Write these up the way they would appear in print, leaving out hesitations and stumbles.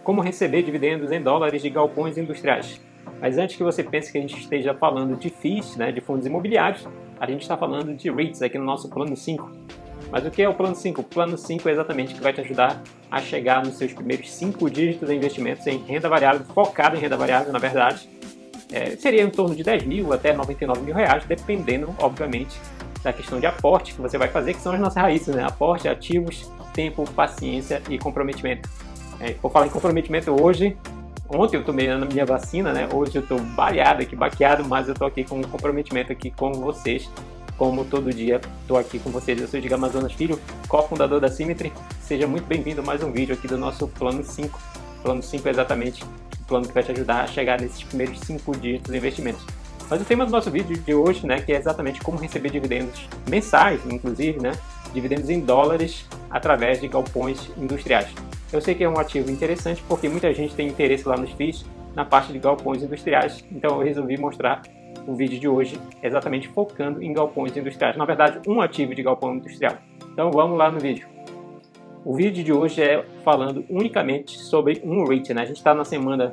como receber dividendos em dólares de galpões industriais. Mas antes que você pense que a gente esteja falando de FIIs, né, de fundos imobiliários, a gente está falando de REITs aqui no nosso plano 5. Mas o que é o plano 5? O plano 5 é exatamente o que vai te ajudar a chegar nos seus primeiros 5 dígitos de investimentos em renda variável, focado em renda variável, na verdade. Seria em torno de 10 mil até 99 mil reais, dependendo, obviamente, da questão de aporte que você vai fazer, que são as nossas raízes, né? Aporte, ativos, tempo, paciência e comprometimento. Por falar em comprometimento, ontem eu tomei a minha vacina, né? Hoje eu estou baqueado, mas eu estou aqui com um comprometimento aqui com vocês, como todo dia estou aqui com vocês. Eu sou o Edgar Amazonas Filho, cofundador da Symmetry. Seja muito bem-vindo a mais um vídeo aqui do nosso plano 5. O plano 5 é exatamente o plano que vai te ajudar a chegar nesses primeiros 5 dígitos de investimentos. Mas o tema do nosso vídeo de hoje, né, que é exatamente como receber dividendos mensais, inclusive, né, dividendos em dólares através de galpões industriais. Eu sei que é um ativo interessante porque muita gente tem interesse lá nos FIIs na parte de galpões industriais, então eu resolvi mostrar o vídeo de hoje exatamente focando em galpões industriais. Na verdade, um ativo de galpão industrial. Então vamos lá no vídeo. O vídeo de hoje é falando unicamente sobre um REIT, né? A gente está na semana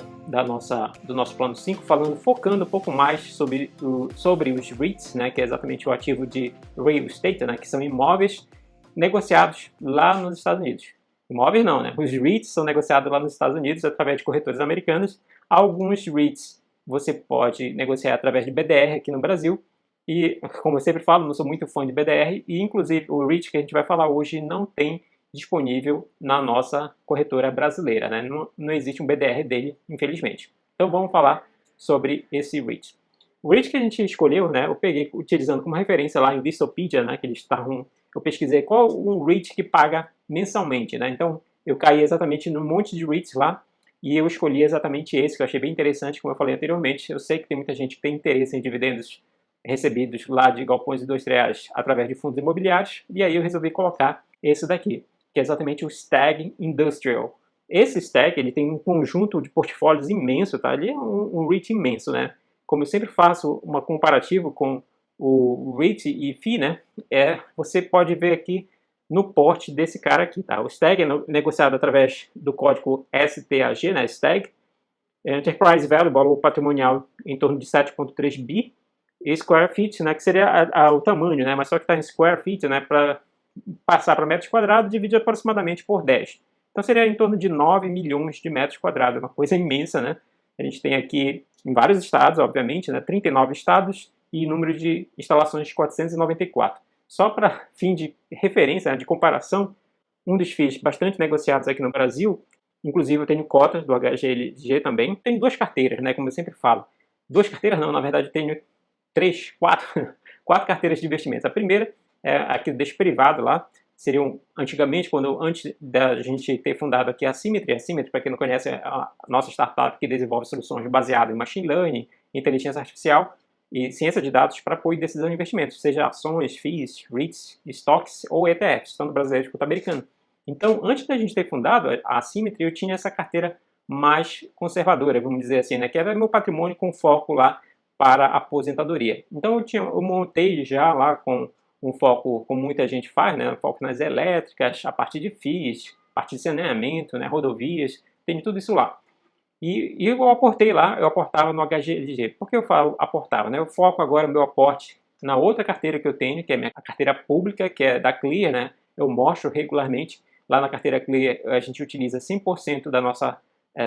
do nosso plano 5, focando um pouco mais sobre os REITs, né? Que é exatamente o ativo de real estate, né? Que são imóveis negociados lá nos Estados Unidos. Imóveis não, né? Os REITs são negociados lá nos Estados Unidos através de corretoras americanas. Alguns REITs você pode negociar através de BDR aqui no Brasil. E, como eu sempre falo, não sou muito fã de BDR. E, inclusive, o REIT que a gente vai falar hoje não tem disponível na nossa corretora brasileira, né? Não existe um BDR dele, infelizmente. Então vamos falar sobre esse REIT. O REIT que a gente escolheu, né? Eu peguei utilizando como referência lá em Vistopedia, né? Que eles estavam. Eu pesquisei qual um REIT que paga mensalmente, né? Então eu caí exatamente num monte de REITs lá e eu escolhi exatamente esse que eu achei bem interessante, como eu falei anteriormente. Eu sei que tem muita gente que tem interesse em dividendos recebidos lá de galpões industriais através de fundos imobiliários e aí eu resolvi colocar esse daqui, que é exatamente o Stag Industrial. Esse Stag, ele tem um conjunto de portfólios imenso, tá? Ele é um REIT imenso, né? Como eu sempre faço uma comparativo com o REIT e FII, né? Você pode ver aqui no porte desse cara aqui, tá? O Stag é negociado através do código STAG, né? Stag. Enterprise Value, valor patrimonial em torno de 7,3 bi. E Square Feet, né? Que seria o tamanho, né? Mas só que está em Square Feet, né? Para passar para metros quadrados, divide aproximadamente por 10. Então seria em torno de 9 milhões de metros quadrados, uma coisa imensa, né? A gente tem aqui em vários estados, obviamente, né? 39 estados e número de instalações de 494. Só para fim de referência, né, de comparação, um dos FIIs bastante negociados aqui no Brasil, inclusive eu tenho cotas do HGLG também, tem 2 carteiras, né? Como eu sempre falo. 2 carteiras não, na verdade eu tenho 4 carteiras de investimentos. A primeira aqui desse privado lá, seriam antigamente, antes da gente ter fundado aqui a Symmetry, para quem não conhece, é a nossa startup que desenvolve soluções baseadas em machine learning, inteligência artificial e ciência de dados para apoio e decisão de investimentos, seja ações, FIIs, REITs, stocks ou ETFs, tanto brasileiro quanto americano. Então, antes da gente ter fundado a Symmetry, eu tinha essa carteira mais conservadora, vamos dizer assim, né, que era meu patrimônio com foco lá para a aposentadoria. Então, eu montei já lá com um foco, como muita gente faz, né? Um foco nas elétricas, a parte de FIIs, parte de saneamento, né? Rodovias, tem tudo isso lá. E eu aportei lá, eu aportava no HGLG. Por que eu falo aportava? Né? Eu foco agora o meu aporte na outra carteira que eu tenho, que é a minha carteira pública, que é da Clear, né? Eu mostro regularmente. Lá na carteira Clear a gente utiliza 100% da nossa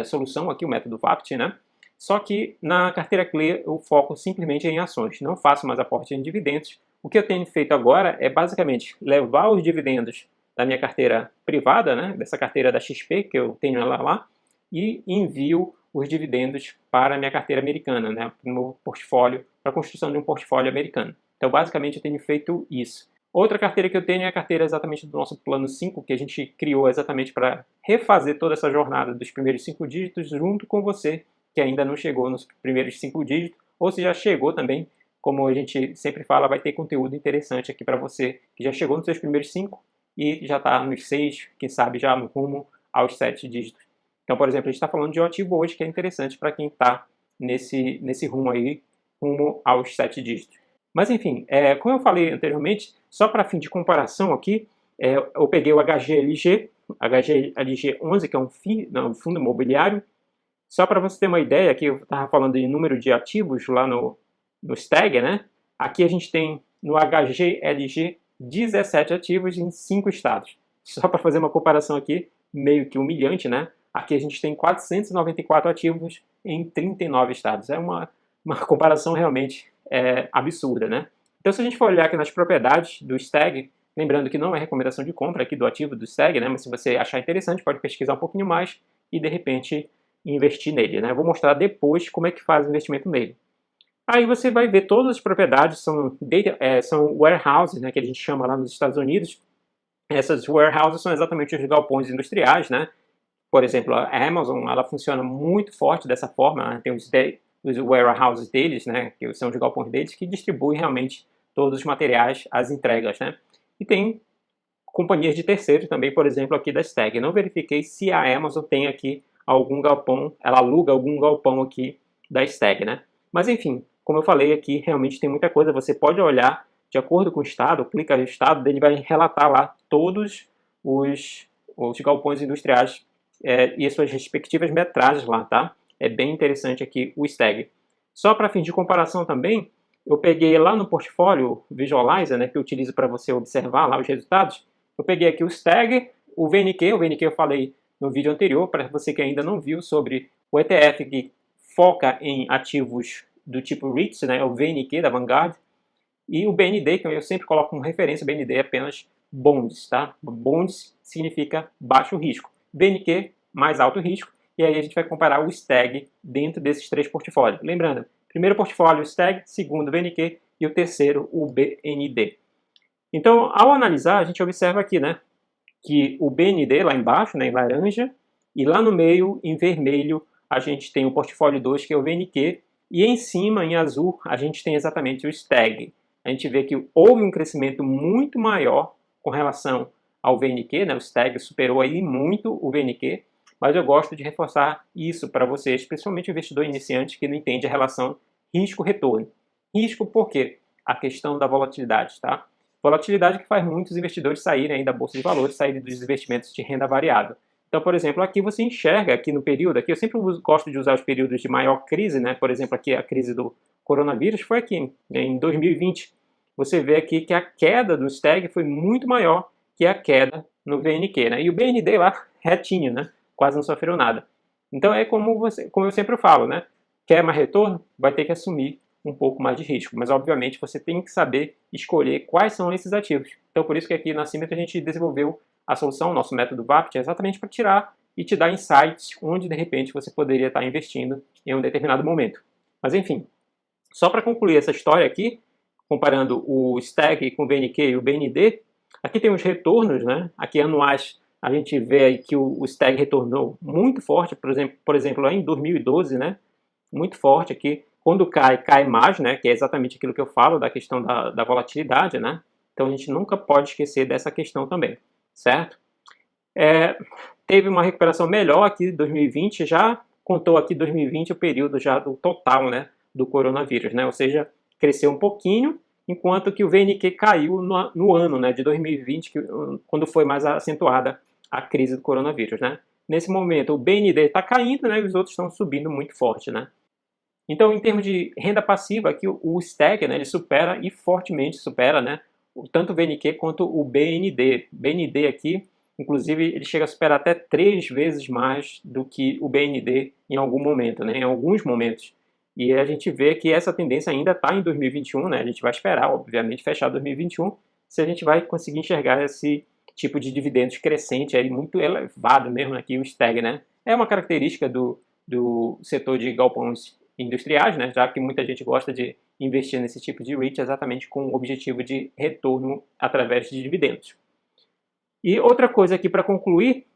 solução aqui, o método VAPT, né? Só que na carteira Clear eu foco simplesmente em ações, não faço mais aporte em dividendos. O que eu tenho feito agora é basicamente levar os dividendos da minha carteira privada, né, dessa carteira da XP que eu tenho lá, e envio os dividendos para a minha carteira americana, né, para o meu portfólio, para a construção de um portfólio americano. Então, basicamente, eu tenho feito isso. Outra carteira que eu tenho é a carteira exatamente do nosso plano 5, que a gente criou exatamente para refazer toda essa jornada dos primeiros 5 dígitos junto com você, que ainda não chegou nos primeiros 5 dígitos, ou se já chegou também. Como a gente sempre fala, vai ter conteúdo interessante aqui para você que já chegou nos seus primeiros 5 e já está nos 6, quem sabe já no rumo aos 7 dígitos. Então, por exemplo, a gente está falando de um ativo hoje que é interessante para quem está nesse rumo aí, rumo aos 7 dígitos. Mas enfim, como eu falei anteriormente, só para fim de comparação aqui, eu peguei o HGLG, HGLG11, que é um fundo imobiliário. Só para você ter uma ideia, aqui eu estava falando de número de ativos lá no Stag, né? Aqui a gente tem no HGLG 17 ativos em 5 estados. Só para fazer uma comparação aqui, meio que humilhante, né? Aqui a gente tem 494 ativos em 39 estados. É uma comparação realmente absurda, né? Então, se a gente for olhar aqui nas propriedades do Stag, lembrando que não é recomendação de compra aqui do ativo do Stag, né? Mas se você achar interessante, pode pesquisar um pouquinho mais e, de repente, investir nele, né? Eu vou mostrar depois como é que faz o investimento nele. Aí você vai ver todas as propriedades, são warehouses, né, que a gente chama lá nos Estados Unidos. Essas warehouses são exatamente os galpões industriais, né? Por exemplo, a Amazon, ela funciona muito forte dessa forma, né? Tem os warehouses deles, né, que são os galpões deles, que distribuem realmente todos os materiais, as entregas, né? E tem companhias de terceiros também, por exemplo, aqui da Stag. Eu não verifiquei se a Amazon tem aqui algum galpão, ela aluga algum galpão aqui da Stag, né? Mas enfim, como eu falei aqui, realmente tem muita coisa. Você pode olhar de acordo com o estado, clica no estado, ele vai relatar lá todos os galpões industriais e as suas respectivas metragens lá, tá? É bem interessante aqui o Stag. Só para fim de comparação também, eu peguei lá no portfólio Visualizer, né, que eu utilizo para você observar lá os resultados. Eu peguei aqui o Stag, o VNQ eu falei no vídeo anterior, para você que ainda não viu, sobre o ETF que foca em ativos do tipo REITs, né, o VNQ da Vanguard, e o BND, que eu sempre coloco como referência, o BND é apenas bonds, tá? Bonds significa baixo risco, BNQ mais alto risco, e aí a gente vai comparar o Stag dentro desses 3 portfólios. Lembrando, primeiro portfólio o Stag, segundo o VNQ e o terceiro o BND. Então, ao analisar, a gente observa aqui, né, que o BND lá embaixo, né, em laranja, e lá no meio, em vermelho, a gente tem o portfólio 2, que é o VNQ, e em cima, em azul, a gente tem exatamente o Stag. A gente vê que houve um crescimento muito maior com relação ao VNQ, né, o Stag superou aí muito o VNQ, mas eu gosto de reforçar isso para vocês, principalmente o investidor iniciante que não entende a relação risco-retorno. Risco por quê? A questão da volatilidade, tá? Volatilidade que faz muitos investidores saírem aí da bolsa de valores, saírem dos investimentos de renda variável. Então, por exemplo, aqui você enxerga, aqui no período, aqui eu sempre gosto de usar os períodos de maior crise, né? Por exemplo, aqui a crise do coronavírus foi aqui, né, em 2020. Você vê aqui que a queda do Stag foi muito maior que a queda no VNQ, né? E o BND lá, retinho, né? Quase não sofreu nada. Então é como eu sempre falo, né? Quer mais retorno? Vai ter que assumir um pouco mais de risco, mas obviamente você tem que saber escolher quais são esses ativos. Então por isso que aqui na Symmetry a gente desenvolveu a solução, nosso método VAPT, exatamente para tirar e te dar insights onde de repente você poderia estar investindo em um determinado momento. Mas enfim, só para concluir essa história aqui, comparando o Stag com o VNQ e o BND, aqui tem os retornos, né? Aqui anuais a gente vê aí que o Stag retornou muito forte, por exemplo, lá em 2012, né? Muito forte aqui. Quando cai mais, né? Que é exatamente aquilo que eu falo da questão da volatilidade, né? Então a gente nunca pode esquecer dessa questão também, certo? Teve uma recuperação melhor aqui em 2020, já contou aqui 2020 o período já do total, né? Do coronavírus, né? Ou seja, cresceu um pouquinho, enquanto que o VNQ caiu no ano, né? De 2020, quando foi mais acentuada a crise do coronavírus, né? Nesse momento o BND está caindo, né? E os outros estão subindo muito forte, né? Então, em termos de renda passiva, aqui o Stag, né, ele supera e fortemente supera, né, tanto o VNQ quanto o BND. BND aqui, inclusive, ele chega a superar até 3 vezes mais do que o BND em algum momento, né, em alguns momentos. E a gente vê que essa tendência ainda está em 2021, né, a gente vai esperar, obviamente, fechar 2021, se a gente vai conseguir enxergar esse tipo de dividendos crescente, aí, muito elevado mesmo aqui, o Stag, né. É uma característica do setor de galpões industriais, né, já que muita gente gosta de investir nesse tipo de REIT exatamente com o objetivo de retorno através de dividendos. E outra coisa aqui para concluir,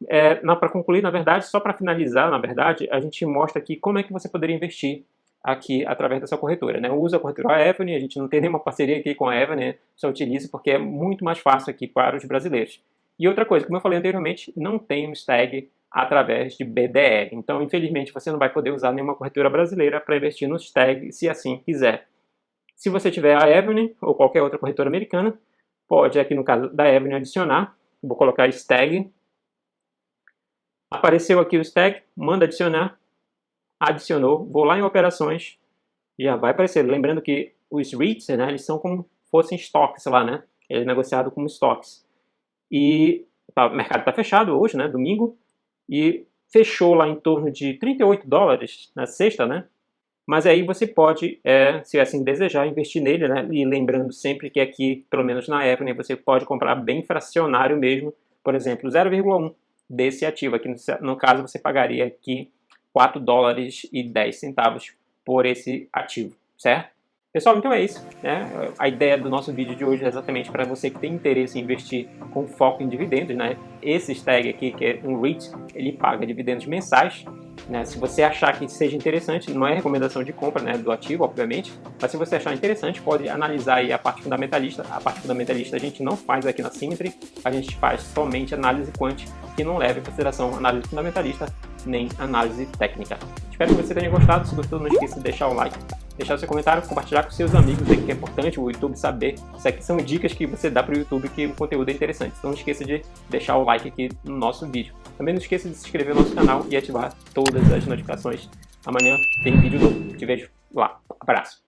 na verdade, só para finalizar, na verdade, a gente mostra aqui como é que você poderia investir aqui através dessa corretora, né? Eu uso a corretora Avenue, a gente não tem nenhuma parceria aqui com a Avenue, só utilizo porque é muito mais fácil aqui para os brasileiros. E outra coisa, como eu falei anteriormente, não tem um Stag através de BDR. Então, infelizmente, você não vai poder usar nenhuma corretora brasileira para investir no Stag, se assim quiser. Se você tiver a Avenue ou qualquer outra corretora americana, pode, aqui no caso da Avenue, adicionar. Vou colocar Stag Apareceu aqui o stack, manda adicionar, adicionou, vou lá em operações, já vai aparecer. Lembrando que os REITs, né, eles são como fossem estoques lá, né? Ele é negociado como estoques. E o mercado está fechado hoje, né, domingo, e fechou lá em torno de 38 dólares na sexta, né? Mas aí você pode, se assim desejar, investir nele, né? E lembrando sempre que aqui, pelo menos na Apple, né, você pode comprar bem fracionário mesmo, por exemplo, 0,1 desse ativo. Aqui no caso você pagaria aqui 4 dólares e 10 centavos por esse ativo, certo? Pessoal, então é isso, né? A ideia do nosso vídeo de hoje é exatamente para você que tem interesse em investir com foco em dividendos, né? Esse stag aqui, que é um REIT, ele paga dividendos mensais, né? Se você achar que seja interessante, não é recomendação de compra, né, do ativo, obviamente, mas se você achar interessante, pode analisar aí a parte fundamentalista. A parte fundamentalista a gente não faz aqui na Symmetry, a gente faz somente análise quant, que não leva em consideração análise fundamentalista nem análise técnica. Espero que você tenha gostado. Se gostou, não esqueça de deixar o like, deixar o seu comentário, compartilhar com seus amigos, que é importante o YouTube saber. Isso aqui são dicas que você dá para o YouTube que o conteúdo é interessante. Então não esqueça de deixar o like aqui no nosso vídeo. Também não esqueça de se inscrever no nosso canal e ativar todas as notificações. Amanhã tem vídeo novo. Te vejo lá. Abraço.